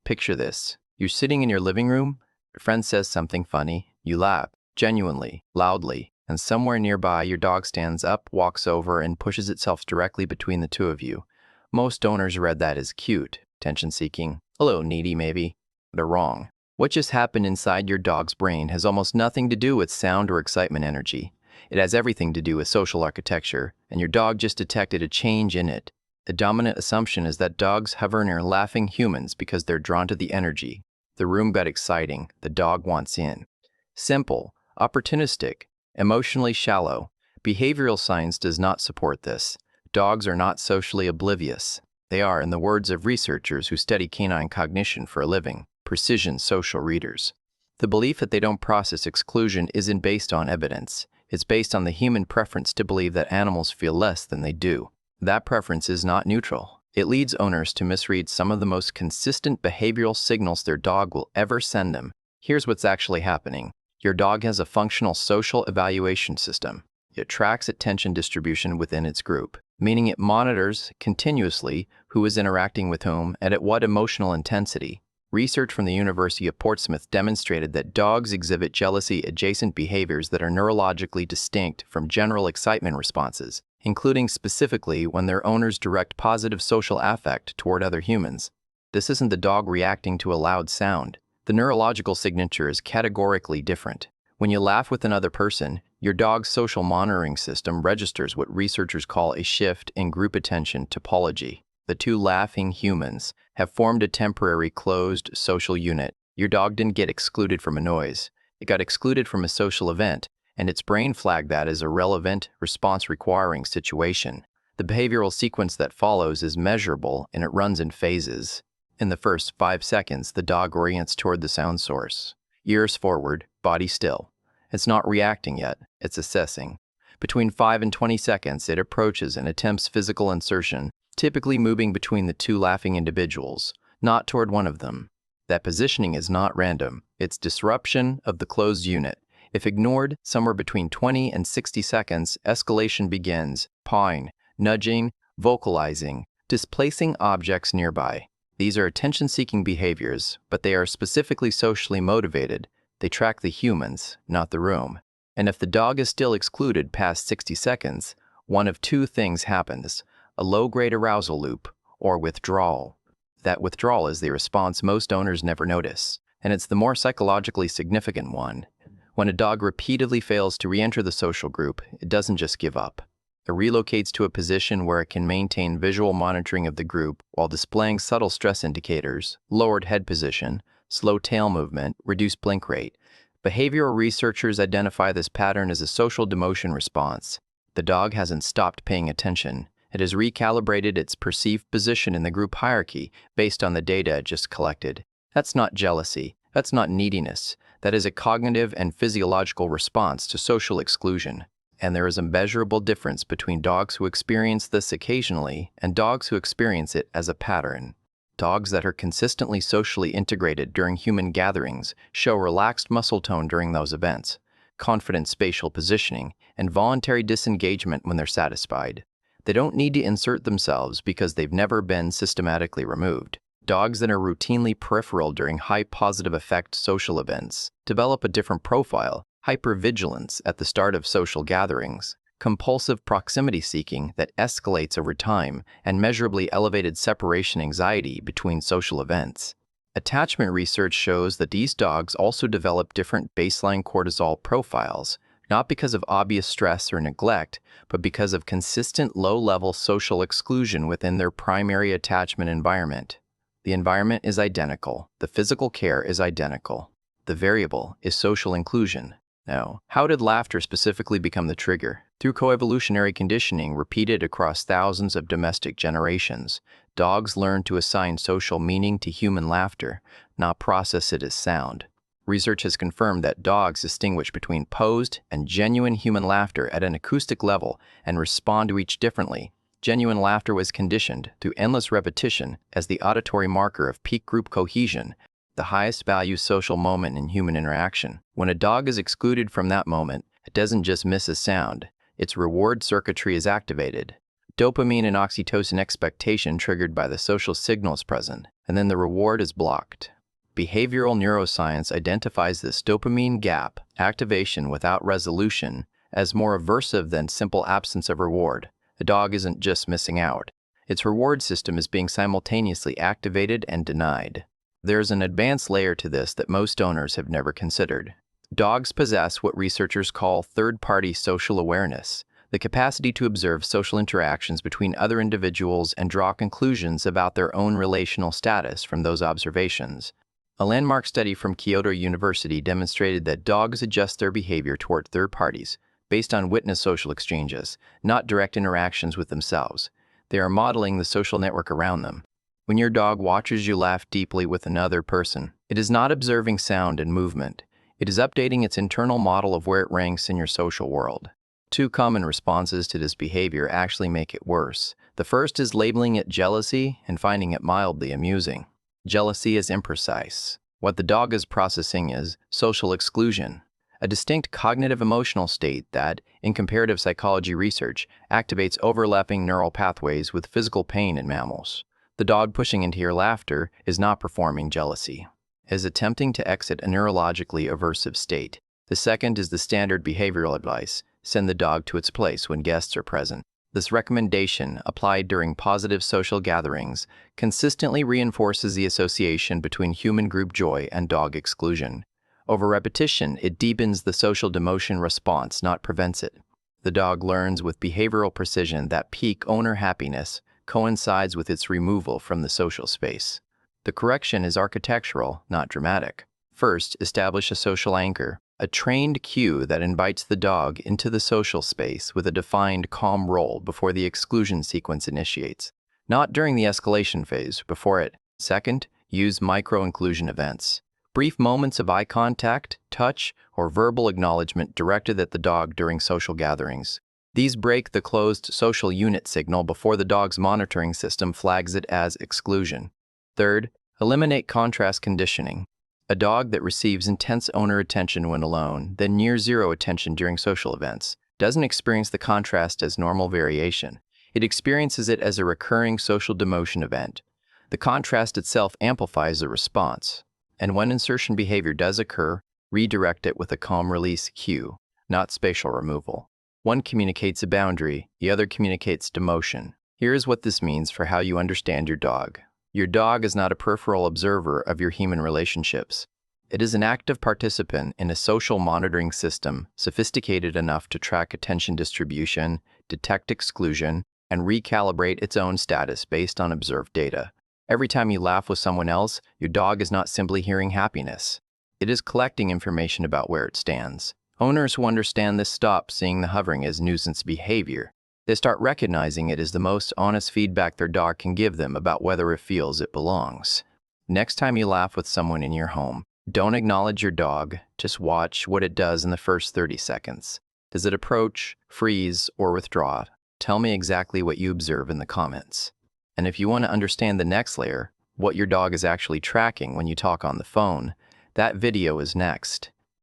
Picture this. You're sitting in your living room, your friend says something funny, you laugh, genuinely, loudly, and somewhere nearby your dog stands up, walks over, and pushes itself directly between the two of you. Most owners read that as cute, attention-seeking, a little needy maybe. They're wrong. What just happened inside your dog's brain has almost nothing to do with sound or excitement energy. It has everything to do with social architecture, and your dog just detected a change in it. The dominant assumption is that dogs hover near laughing humans because they're drawn to the energy. The room got exciting, the dog wants in. Simple, opportunistic, emotionally shallow. Behavioral science does not support this. Dogs are not socially oblivious. They are, in the words of researchers who study canine cognition for a living, precision social readers. The belief that they don't process exclusion isn't based on evidence. It's based on the human preference to believe that animals feel less than they do. That preference is not neutral. It leads owners to misread some of the most consistent behavioral signals their dog will ever send them. Here's what's actually happening. Your dog has a functional social evaluation system. It tracks attention distribution within its group, meaning it monitors continuously who is interacting with whom and at what emotional intensity. Research from the University of Portsmouth demonstrated that dogs exhibit jealousy-adjacent behaviors that are neurologically distinct from general excitement responses, including specifically when their owners direct positive social affect toward other humans. This isn't the dog reacting to a loud sound. The neurological signature is categorically different. When you laugh with another person, your dog's social monitoring system registers what researchers call a shift in group attention topology. The two laughing humans have formed a temporary closed social unit. Your dog didn't get excluded from a noise. It got excluded from a social event, and its brain flagged that as a relevant, response-requiring situation. The behavioral sequence that follows is measurable, and it runs in phases. In the first 5 seconds, the dog orients toward the sound source. Ears forward, body still. It's not reacting yet, it's assessing. Between 5 and 20 seconds, it approaches and attempts physical insertion, typically moving between the two laughing individuals, not toward one of them. That positioning is not random. It's disruption of the closed unit. If ignored, somewhere between 20 and 60 seconds, escalation begins, pawing, nudging, vocalizing, displacing objects nearby. These are attention-seeking behaviors, but they are specifically socially motivated. They track the humans, not the room. And if the dog is still excluded past 60 seconds, one of two things happens: a low-grade arousal loop or withdrawal. That withdrawal is the response most owners never notice, and it's the more psychologically significant one. When a dog repeatedly fails to re-enter the social group, it doesn't just give up. It relocates to a position where it can maintain visual monitoring of the group while displaying subtle stress indicators, lowered head position, slow tail movement, reduced blink rate. Behavioral researchers identify this pattern as a social demotion response. The dog hasn't stopped paying attention. It has recalibrated its perceived position in the group hierarchy based on the data it just collected. That's not jealousy. That's not neediness. That is a cognitive and physiological response to social exclusion. And there is a measurable difference between dogs who experience this occasionally and dogs who experience it as a pattern. Dogs that are consistently socially integrated during human gatherings show relaxed muscle tone during those events, confident spatial positioning, and voluntary disengagement when they're satisfied. They don't need to insert themselves because they've never been systematically removed. Dogs that are routinely peripheral during high positive effect social events develop a different profile: hypervigilance at the start of social gatherings, compulsive proximity seeking that escalates over time, and measurably elevated separation anxiety between social events. Attachment research shows that these dogs also develop different baseline cortisol profiles, not because of obvious stress or neglect, but because of consistent low-level social exclusion within their primary attachment environment. The environment is identical. The physical care is identical. The variable is social inclusion. Now, how did laughter specifically become the trigger? Through coevolutionary conditioning repeated across thousands of domestic generations, dogs learned to assign social meaning to human laughter, not process it as sound. Research has confirmed that dogs distinguish between posed and genuine human laughter at an acoustic level and respond to each differently. Genuine laughter was conditioned through endless repetition as the auditory marker of peak group cohesion, the highest value social moment in human interaction. When a dog is excluded from that moment, it doesn't just miss a sound. Its reward circuitry is activated. Dopamine and oxytocin expectation triggered by the social signals present, and then the reward is blocked. Behavioral neuroscience identifies this dopamine gap, activation without resolution, as more aversive than simple absence of reward. A dog isn't just missing out. Its reward system is being simultaneously activated and denied. There's an advanced layer to this that most owners have never considered. Dogs possess what researchers call third-party social awareness, the capacity to observe social interactions between other individuals and draw conclusions about their own relational status from those observations. A landmark study from Kyoto University demonstrated that dogs adjust their behavior toward third parties based on witnessed social exchanges, not direct interactions with themselves. They are modeling the social network around them. When your dog watches you laugh deeply with another person, it is not observing sound and movement. It is updating its internal model of where it ranks in your social world. Two common responses to this behavior actually make it worse. The first is labeling it jealousy and finding it mildly amusing. Jealousy is imprecise. What the dog is processing is social exclusion, a distinct cognitive emotional state that, in comparative psychology research, activates overlapping neural pathways with physical pain in mammals. The dog pushing into your laughter is not performing jealousy. It is attempting to exit a neurologically aversive state. The second is the standard behavioral advice: send the dog to its place when guests are present. This recommendation, applied during positive social gatherings, consistently reinforces the association between human group joy and dog exclusion. Over repetition, it deepens the social demotion response, not prevents it. The dog learns with behavioral precision that peak owner happiness coincides with its removal from the social space. The correction is architectural, not dramatic. First, establish a social anchor, a trained cue that invites the dog into the social space with a defined calm role before the exclusion sequence initiates, not during the escalation phase, before it. Second, use micro-inclusion events. Brief moments of eye contact, touch, or verbal acknowledgement directed at the dog during social gatherings. These break the closed social unit signal before the dog's monitoring system flags it as exclusion. Third, eliminate contrast conditioning. A dog that receives intense owner attention when alone, then near zero attention during social events, doesn't experience the contrast as normal variation. It experiences it as a recurring social demotion event. The contrast itself amplifies the response. And when insertion behavior does occur, redirect it with a calm release cue, not spatial removal. One communicates a boundary, the other communicates demotion. Here is what this means for how you understand your dog. Your dog is not a peripheral observer of your human relationships. It is an active participant in a social monitoring system sophisticated enough to track attention distribution, detect exclusion, and recalibrate its own status based on observed data. Every time you laugh with someone else, your dog is not simply hearing happiness. It is collecting information about where it stands. Owners who understand this stop seeing the hovering as nuisance behavior. They start recognizing it as the most honest feedback their dog can give them about whether it feels it belongs. Next time you laugh with someone in your home, don't acknowledge your dog, just watch what it does in the first 30 seconds. Does it approach, freeze, or withdraw? Tell me exactly what you observe in the comments. And if you want to understand the next layer, what your dog is actually tracking when you talk on the phone, that video is next.